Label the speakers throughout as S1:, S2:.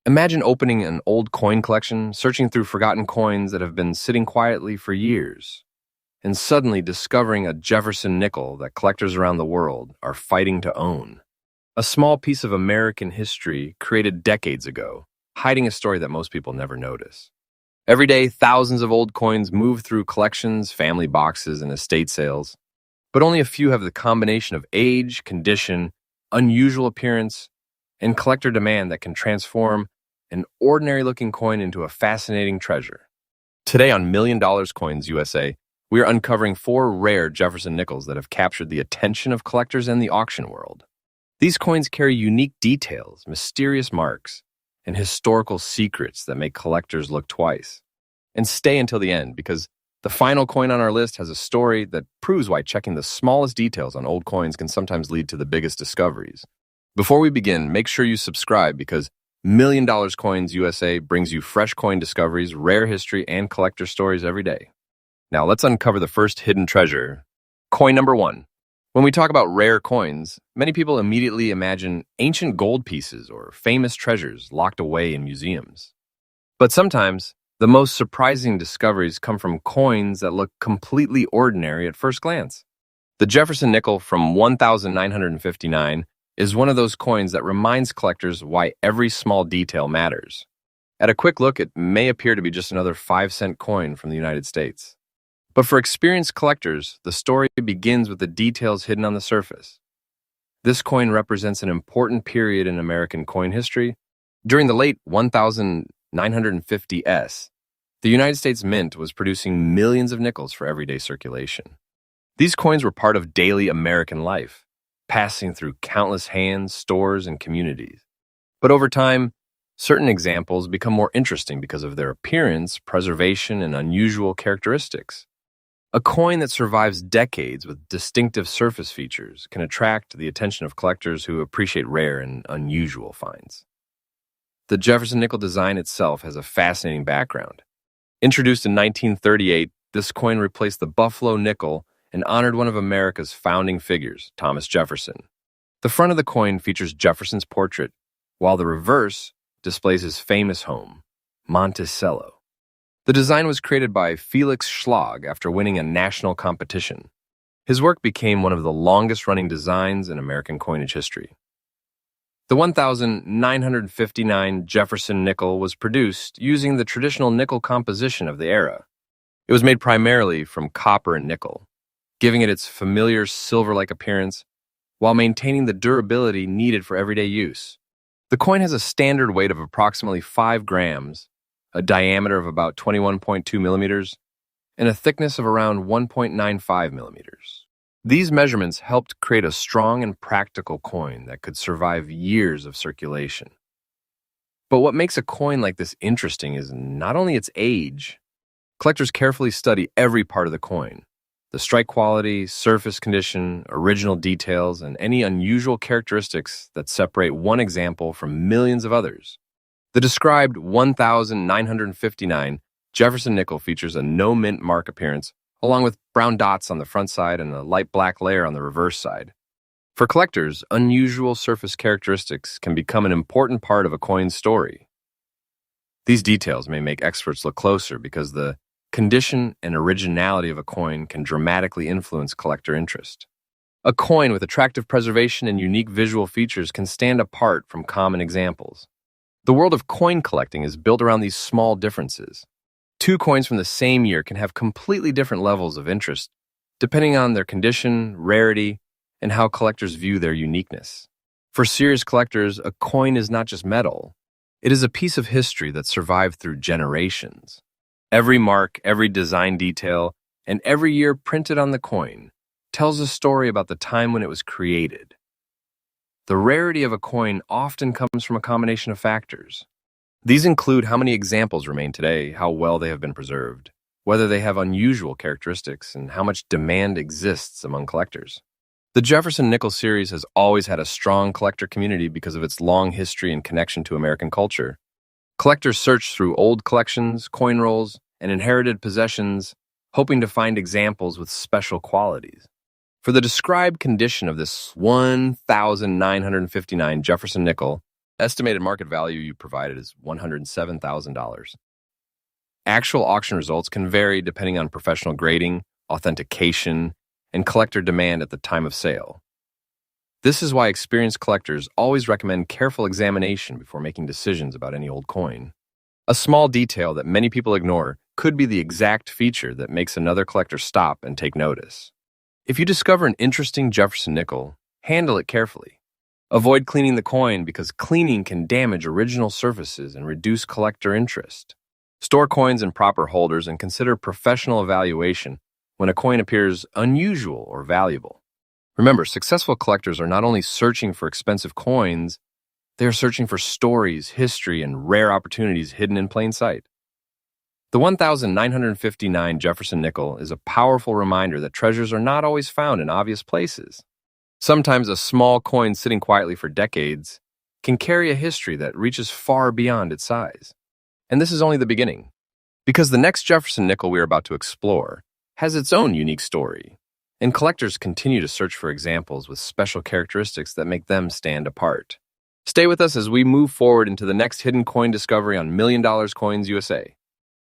S1: Imagine opening an old coin collection, searching through forgotten coins that have been sitting quietly for years, and suddenly discovering a Jefferson nickel that collectors around the world are fighting to own. A small piece of American history created decades ago, hiding a story that most people never notice. Every day, thousands of old coins move through collections, family boxes, and estate sales, but only a few have the combination of age, condition, unusual appearance, and collector demand that can transform an ordinary-looking coin into a fascinating treasure. Today on Million Dollars Coins USA, we are uncovering 4 rare Jefferson nickels that have captured the attention of collectors and the auction world. These coins carry unique details, mysterious marks, and historical secrets that make collectors look twice. And stay until the end, because the final coin on our list has a story that proves why checking the smallest details on old coins can sometimes lead to the biggest discoveries. Before we begin, make sure you subscribe because Million Dollars Coins USA brings you fresh coin discoveries, rare history, and collector stories every day. Now let's uncover the first hidden treasure. Coin number 1. When we talk about rare coins, many people immediately imagine ancient gold pieces or famous treasures locked away in museums. But sometimes, the most surprising discoveries come from coins that look completely ordinary at first glance. The Jefferson nickel from 1959 is one of those coins that reminds collectors why every small detail matters. At a quick look, it may appear to be just another 5-cent coin from the United States. But for experienced collectors, the story begins with the details hidden on the surface. This coin represents an important period in American coin history. During the late 1950s, the United States Mint was producing millions of nickels for everyday circulation. These coins were part of daily American life, passing through countless hands, stores, and communities. But over time, certain examples become more interesting because of their appearance, preservation, and unusual characteristics. A coin that survives decades with distinctive surface features can attract the attention of collectors who appreciate rare and unusual finds. The Jefferson nickel design itself has a fascinating background. Introduced in 1938, this coin replaced the Buffalo nickel and honored one of America's founding figures, Thomas Jefferson. The front of the coin features Jefferson's portrait, while the reverse displays his famous home, Monticello. The design was created by Felix Schlag after winning a national competition. His work became one of the longest-running designs in American coinage history. The 1959 Jefferson nickel was produced using the traditional nickel composition of the era. It was made primarily from copper and nickel, giving it its familiar silver-like appearance while maintaining the durability needed for everyday use. The coin has a standard weight of approximately 5 grams, a diameter of about 21.2 millimeters, and a thickness of around 1.95 millimeters. These measurements helped create a strong and practical coin that could survive years of circulation. But what makes a coin like this interesting is not only its age. Collectors carefully study every part of the coin: the strike quality, surface condition, original details, and any unusual characteristics that separate one example from millions of others. The described 1959 Jefferson nickel features a no-mint mark appearance, along with brown dots on the front side and a light black layer on the reverse side. For collectors, unusual surface characteristics can become an important part of a coin's story. These details may make experts look closer because the condition and originality of a coin can dramatically influence collector interest. A coin with attractive preservation and unique visual features can stand apart from common examples. The world of coin collecting is built around these small differences. 2 coins from the same year can have completely different levels of interest, depending on their condition, rarity, and how collectors view their uniqueness. For serious collectors, a coin is not just metal. It is a piece of history that survived through generations. Every mark, every design detail, and every year printed on the coin tells a story about the time when it was created. The rarity of a coin often comes from a combination of factors. These include how many examples remain today, how well they have been preserved, whether they have unusual characteristics, and how much demand exists among collectors. The Jefferson nickel series has always had a strong collector community because of its long history and connection to American culture. Collectors search through old collections, coin rolls, and inherited possessions, hoping to find examples with special qualities. For the described condition of this 1959 Jefferson nickel, Estimated market value you provided is $107,000. Actual auction results can vary depending on professional grading, authentication, and collector demand at the time of sale. This is why experienced collectors always recommend careful examination before making decisions about any old coin. A small detail that many people ignore could be the exact feature that makes another collector stop and take notice. If you discover an interesting Jefferson nickel, handle it carefully. Avoid cleaning the coin because cleaning can damage original surfaces and reduce collector interest. Store coins in proper holders and consider professional evaluation when a coin appears unusual or valuable. Remember, successful collectors are not only searching for expensive coins, they are searching for stories, history, and rare opportunities hidden in plain sight. The 1959 Jefferson nickel is a powerful reminder that treasures are not always found in obvious places. Sometimes a small coin sitting quietly for decades can carry a history that reaches far beyond its size. And this is only the beginning, because the next Jefferson nickel we are about to explore has its own unique story, and collectors continue to search for examples with special characteristics that make them stand apart. Stay with us as we move forward into the next hidden coin discovery on $1 Million Coins USA.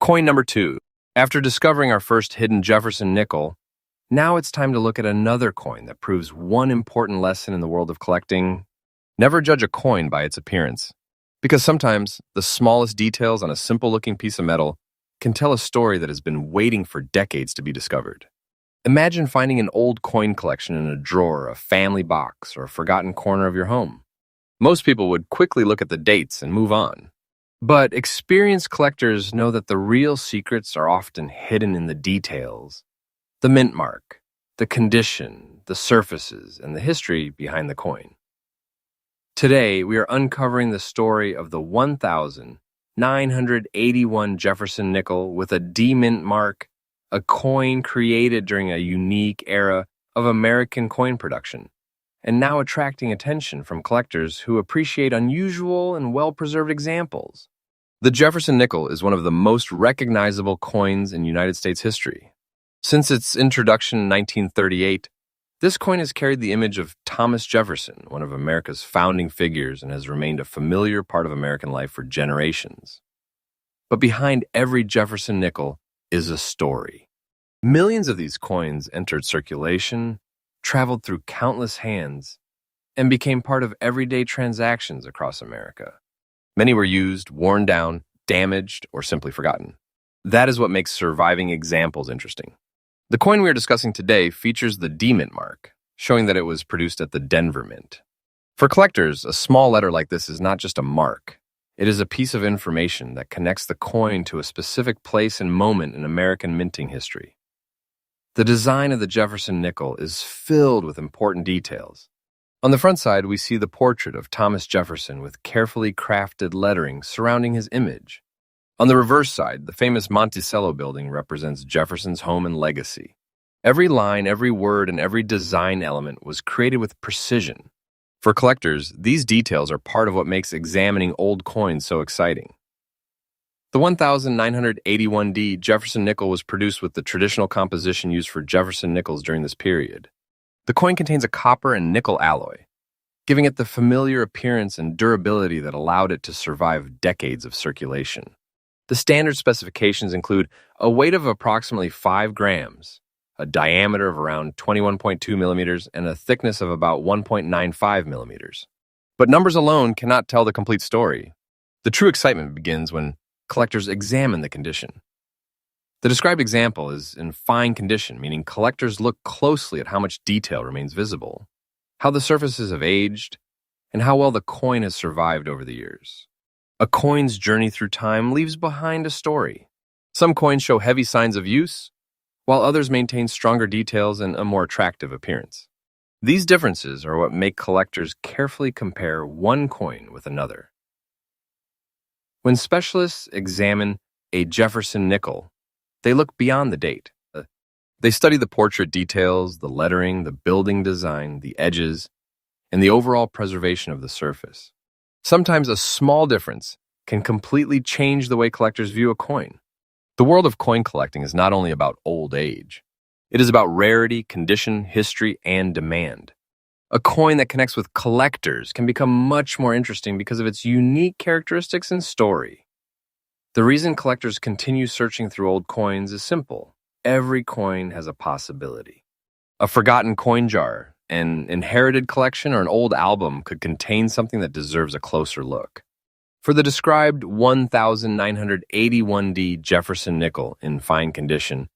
S1: Coin number 2. After discovering our first hidden Jefferson nickel, now it's time to look at another coin that proves one important lesson in the world of collecting. Never judge a coin by its appearance, because sometimes the smallest details on a simple-looking piece of metal can tell a story that has been waiting for decades to be discovered. Imagine finding an old coin collection in a drawer, a family box, or a forgotten corner of your home. Most people would quickly look at the dates and move on. But experienced collectors know that the real secrets are often hidden in the details. The mint mark, the condition, the surfaces, and the history behind the coin. Today, we are uncovering the story of the 1981 Jefferson nickel with a D mint mark, a coin created during a unique era of American coin production, and now attracting attention from collectors who appreciate unusual and well-preserved examples. The Jefferson nickel is one of the most recognizable coins in United States history. Since its introduction in 1938, this coin has carried the image of Thomas Jefferson, one of America's founding figures, and has remained a familiar part of American life for generations. But behind every Jefferson nickel is a story. Millions of these coins entered circulation, traveled through countless hands, and became part of everyday transactions across America. Many were used, worn down, damaged, or simply forgotten. That is what makes surviving examples interesting. The coin we are discussing today features the D mint mark, showing that it was produced at the Denver Mint. For collectors, a small letter like this is not just a mark. It is a piece of information that connects the coin to a specific place and moment in American minting history. The design of the Jefferson nickel is filled with important details. On the front side, we see the portrait of Thomas Jefferson with carefully crafted lettering surrounding his image. On the reverse side, the famous Monticello building represents Jefferson's home and legacy. Every line, every word, and every design element was created with precision. For collectors, these details are part of what makes examining old coins so exciting. The 1981D Jefferson nickel was produced with the traditional composition used for Jefferson nickels during this period. The coin contains a copper and nickel alloy, giving it the familiar appearance and durability that allowed it to survive decades of circulation. The standard specifications include a weight of approximately 5 grams, a diameter of around 21.2 millimeters, and a thickness of about 1.95 millimeters. But numbers alone cannot tell the complete story. The true excitement begins when collectors examine the condition. The described example is in fine condition, meaning collectors look closely at how much detail remains visible, how the surfaces have aged, and how well the coin has survived over the years. A coin's journey through time leaves behind a story. Some coins show heavy signs of use, while others maintain stronger details and a more attractive appearance. These differences are what make collectors carefully compare one coin with another. When specialists examine a Jefferson nickel, they look beyond the date. They study the portrait details, the lettering, the building design, the edges, and the overall preservation of the surface. Sometimes a small difference can completely change the way collectors view a coin. The world of coin collecting is not only about old age. It is about rarity, condition, history, and demand. A coin that connects with collectors can become much more interesting because of its unique characteristics and story. The reason collectors continue searching through old coins is simple. Every coin has a possibility. A forgotten coin jar, an inherited collection, or an old album could contain something that deserves a closer look. For the described 1981D Jefferson nickel in fine condition,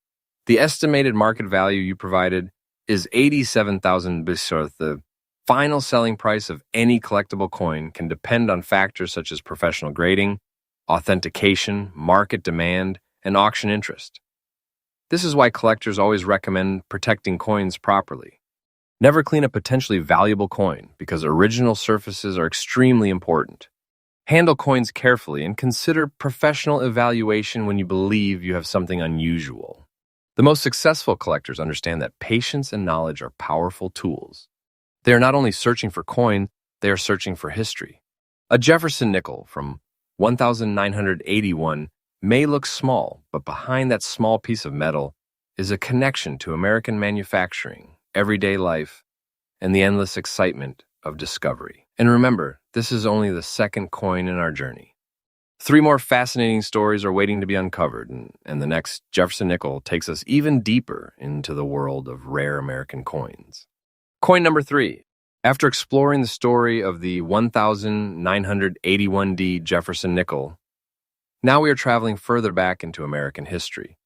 S1: the estimated market value you provided is 87,000 bisharth. The final selling price of any collectible coin can depend on factors such as professional grading, authentication, market demand, and auction interest. This is why collectors always recommend protecting coins properly. Never clean a potentially valuable coin because original surfaces are extremely important. Handle coins carefully and consider professional evaluation when you believe you have something unusual. The most successful collectors understand that patience and knowledge are powerful tools. They are not only searching for coin, they are searching for history. A Jefferson nickel from 1981 may look small, but behind that small piece of metal is a connection to American manufacturing, everyday life, and the endless excitement of discovery. And remember, this is only the second coin in our journey. 3 more fascinating stories are waiting to be uncovered, and the next Jefferson nickel takes us even deeper into the world of rare American coins. Coin number 3. After exploring the story of the 1981D Jefferson nickel, now we are traveling further back into American history,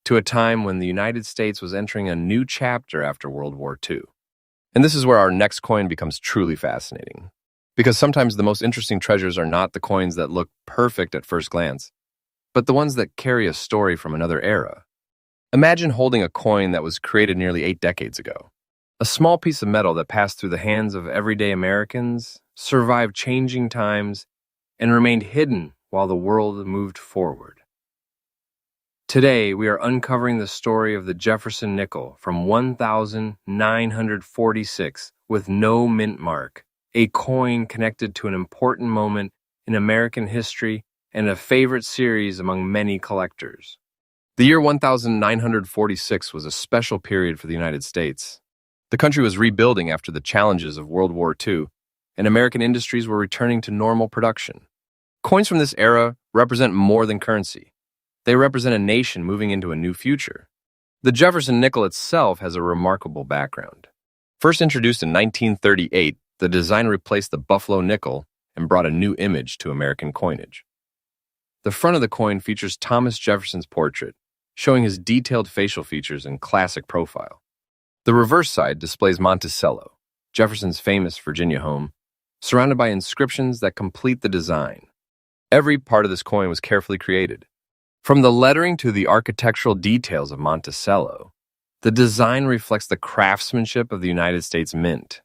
S1: to a time when the United States was entering a new chapter after World War II. And this is where our next coin becomes truly fascinating. Because sometimes the most interesting treasures are not the coins that look perfect at first glance, but the ones that carry a story from another era. Imagine holding a coin that was created nearly 8 decades ago. A small piece of metal that passed through the hands of everyday Americans, survived changing times, and remained hidden while the world moved forward. Today, we are uncovering the story of the Jefferson nickel from 1946 with no mint mark, a coin connected to an important moment in American history and a favorite series among many collectors. The year 1946 was a special period for the United States. The country was rebuilding after the challenges of World War II, and American industries were returning to normal production. Coins from this era represent more than currency. They represent a nation moving into a new future. The Jefferson nickel itself has a remarkable background. First introduced in 1938, the design replaced the buffalo nickel and brought a new image to American coinage. The front of the coin features Thomas Jefferson's portrait, showing his detailed facial features and classic profile. The reverse side displays Monticello, Jefferson's famous Virginia home, surrounded by inscriptions that complete the design. Every part of this coin was carefully created. From the lettering to the architectural details of Monticello, the design reflects the craftsmanship of the United States Mint.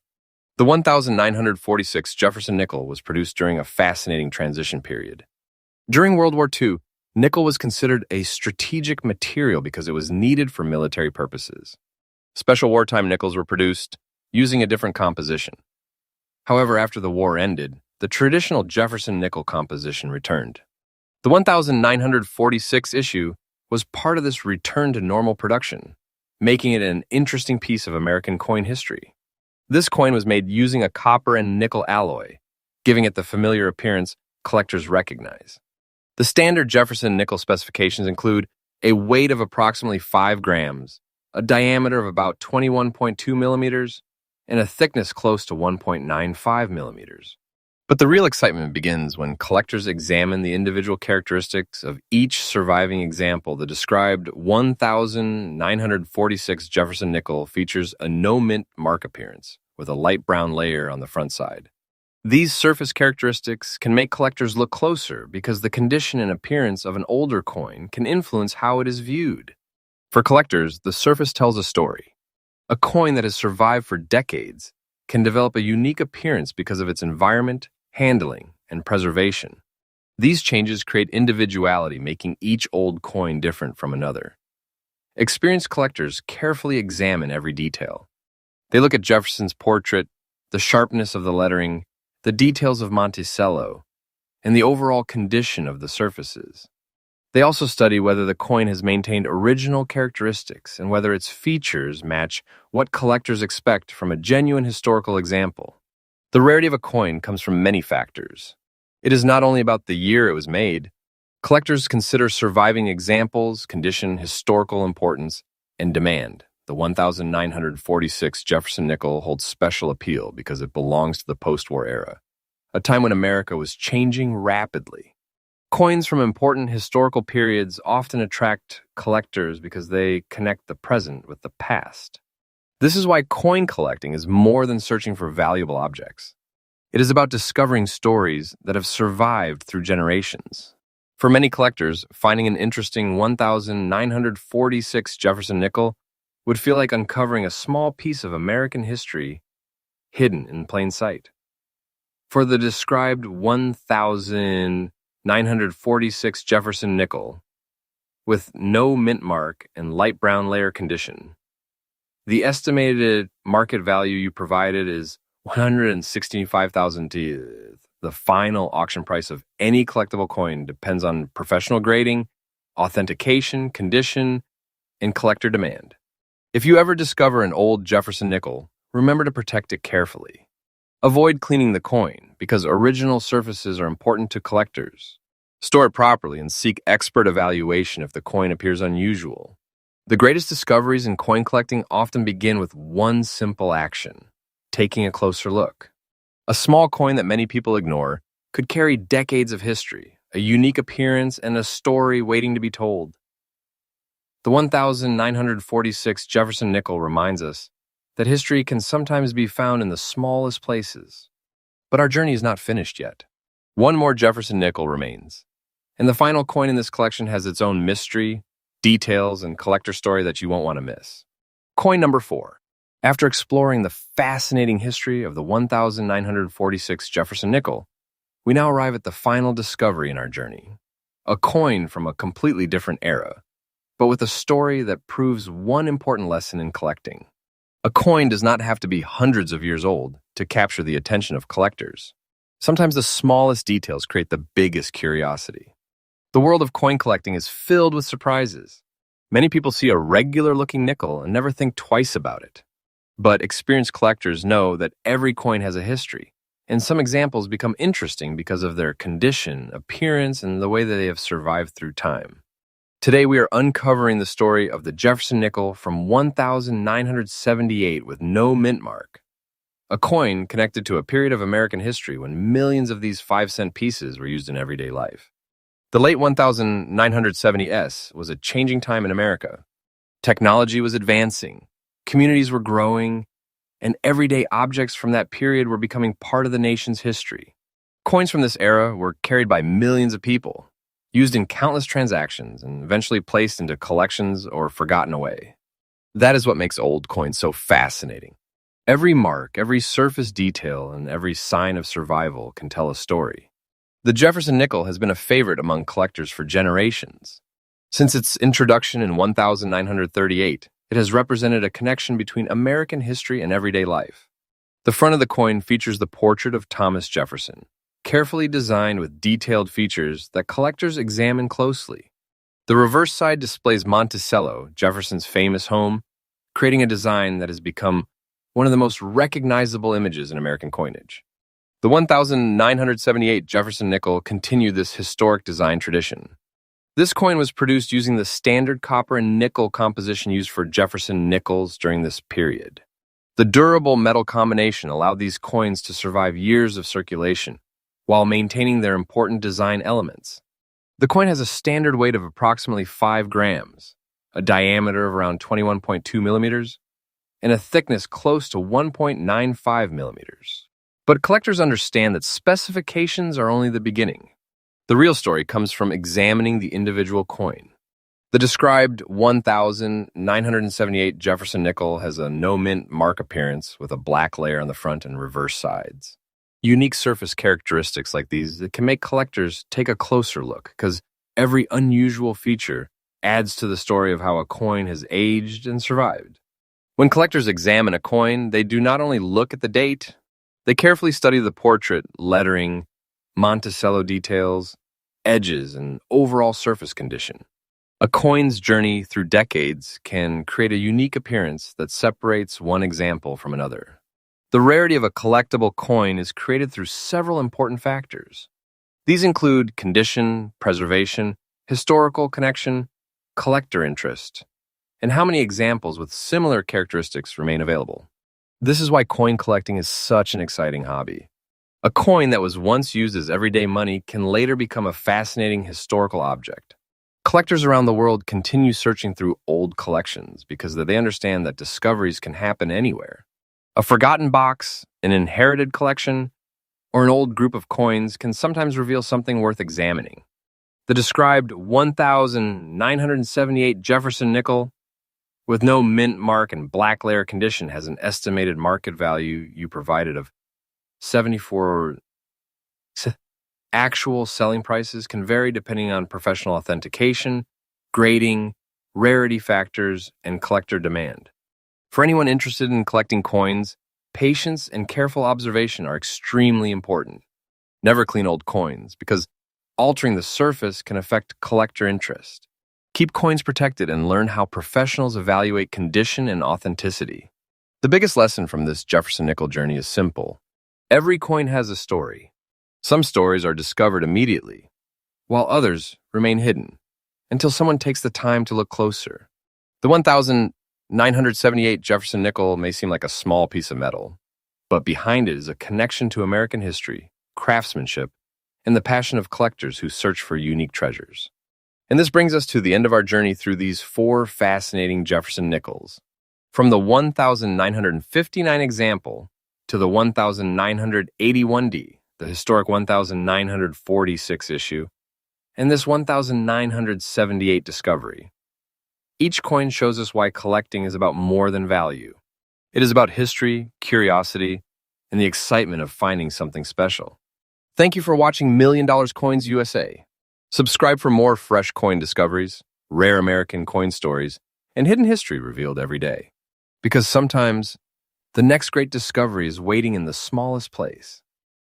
S1: The 1946 Jefferson nickel was produced during a fascinating transition period. During World War II, nickel was considered a strategic material because it was needed for military purposes. Special wartime nickels were produced using a different composition. However, after the war ended, the traditional Jefferson nickel composition returned. The 1946 issue was part of this return to normal production, making it an interesting piece of American coin history. This coin was made using a copper and nickel alloy, giving it the familiar appearance collectors recognize. The standard Jefferson nickel specifications include a weight of approximately 5 grams, a diameter of about 21.2 millimeters, and a thickness close to 1.95 millimeters. But the real excitement begins when collectors examine the individual characteristics of each surviving example. The described 1946 Jefferson nickel features a no-mint mark appearance with a light brown layer on the front side. These surface characteristics can make collectors look closer because the condition and appearance of an older coin can influence how it is viewed. For collectors, the surface tells a story. A coin that has survived for decades can develop a unique appearance because of its environment, handling, and preservation. These changes create individuality, making each old coin different from another. Experienced collectors carefully examine every detail. They look at Jefferson's portrait, the sharpness of the lettering, the details of Monticello, and the overall condition of the surfaces. They also study whether the coin has maintained original characteristics and whether its features match what collectors expect from a genuine historical example. The rarity of a coin comes from many factors. It is not only about the year it was made. Collectors consider surviving examples, condition, historical importance, and demand. The 1946 Jefferson nickel holds special appeal because it belongs to the post-war era, a time when America was changing rapidly. Coins from important historical periods often attract collectors because they connect the present with the past. This is why coin collecting is more than searching for valuable objects. It is about discovering stories that have survived through generations. For many collectors, finding an interesting 1946 Jefferson nickel would feel like uncovering a small piece of American history hidden in plain sight. For the described 1946 Jefferson nickel, with no mint mark and light brown layer condition, the estimated market value you provided is $165,000. The final auction price of any collectible coin depends on professional grading, authentication, condition, and collector demand. If you ever discover an old Jefferson nickel, remember to protect it carefully. Avoid cleaning the coin because original surfaces are important to collectors. Store it properly and seek expert evaluation if the coin appears unusual. The greatest discoveries in coin collecting often begin with one simple action: taking a closer look. A small coin that many people ignore could carry decades of history, a unique appearance, and a story waiting to be told. The 1946 Jefferson nickel reminds us that history can sometimes be found in the smallest places. But our journey is not finished yet. One more Jefferson nickel remains, and the final coin in this collection has its own mystery, details, and collector story that you won't want to miss. Coin number 4. After exploring the fascinating history of the 1946 Jefferson nickel, we now arrive at the final discovery in our journey. A coin from a completely different era, but with a story that proves one important lesson in collecting. A coin does not have to be hundreds of years old to capture the attention of collectors. Sometimes the smallest details create the biggest curiosity. The world of coin collecting is filled with surprises. Many people see a regular-looking nickel and never think twice about it. But experienced collectors know that every coin has a history, and some examples become interesting because of their condition, appearance, and the way that they have survived through time. Today we are uncovering the story of the Jefferson nickel from 1978 with no mint mark, a coin connected to a period of American history when millions of these 5-cent pieces were used in everyday life. The late 1970s was a changing time in America. Technology was advancing. Communities were growing, and everyday objects from that period were becoming part of the nation's history. Coins from this era were carried by millions of people, used in countless transactions, and eventually placed into collections or forgotten away. That is what makes old coins so fascinating. Every mark, every surface detail, and every sign of survival can tell a story. The Jefferson nickel has been a favorite among collectors for generations. Since its introduction in 1938, it has represented a connection between American history and everyday life. The front of the coin features the portrait of Thomas Jefferson, carefully designed with detailed features that collectors examine closely. The reverse side displays Monticello, Jefferson's famous home, creating a design that has become one of the most recognizable images in American coinage. The 1978 Jefferson nickel continued this historic design tradition. This coin was produced using the standard copper and nickel composition used for Jefferson nickels during this period. The durable metal combination allowed these coins to survive years of circulation while maintaining their important design elements. The coin has a standard weight of approximately 5 grams, a diameter of around 21.2 millimeters, and a thickness close to 1.95 millimeters. But collectors understand that specifications are only the beginning. The real story comes from examining the individual coin. The described 1978 Jefferson nickel has a no-mint mark appearance with a black layer on the front and reverse sides. Unique surface characteristics like these that can make collectors take a closer look because every unusual feature adds to the story of how a coin has aged and survived. When collectors examine a coin, they do not only look at the date, they carefully study the portrait, lettering, Monticello details, edges, and overall surface condition. A coin's journey through decades can create a unique appearance that separates one example from another. The rarity of a collectible coin is created through several important factors. These include condition, preservation, historical connection, collector interest, and how many examples with similar characteristics remain available. This is why coin collecting is such an exciting hobby. A coin that was once used as everyday money can later become a fascinating historical object. Collectors around the world continue searching through old collections because they understand that discoveries can happen anywhere. A forgotten box, an inherited collection, or an old group of coins can sometimes reveal something worth examining. The described 1,978 Jefferson nickel with no mint mark and black layer condition has an estimated market value you provided of 74. Actual selling prices can vary depending on professional authentication, grading, rarity factors, and collector demand. For anyone interested in collecting coins, patience and careful observation are extremely important. Never clean old coins, because altering the surface can affect collector interest. Keep coins protected and learn how professionals evaluate condition and authenticity. The biggest lesson from this Jefferson nickel journey is simple. Every coin has a story. Some stories are discovered immediately, while others remain hidden until someone takes the time to look closer. The 1,978 Jefferson nickel may seem like a small piece of metal, but behind it is a connection to American history, craftsmanship, and the passion of collectors who search for unique treasures. And this brings us to the end of our journey through these 4 fascinating Jefferson nickels. From the 1,959 example to the 1,981D, the historic 1,946 issue, and this 1,978 discovery. Each coin shows us why collecting is about more than value. It is about history, curiosity, and the excitement of finding something special. Thank you for watching $1 Million Coins USA. Subscribe for more fresh coin discoveries, rare American coin stories, and hidden history revealed every day. Because sometimes, the next great discovery is waiting in the smallest place.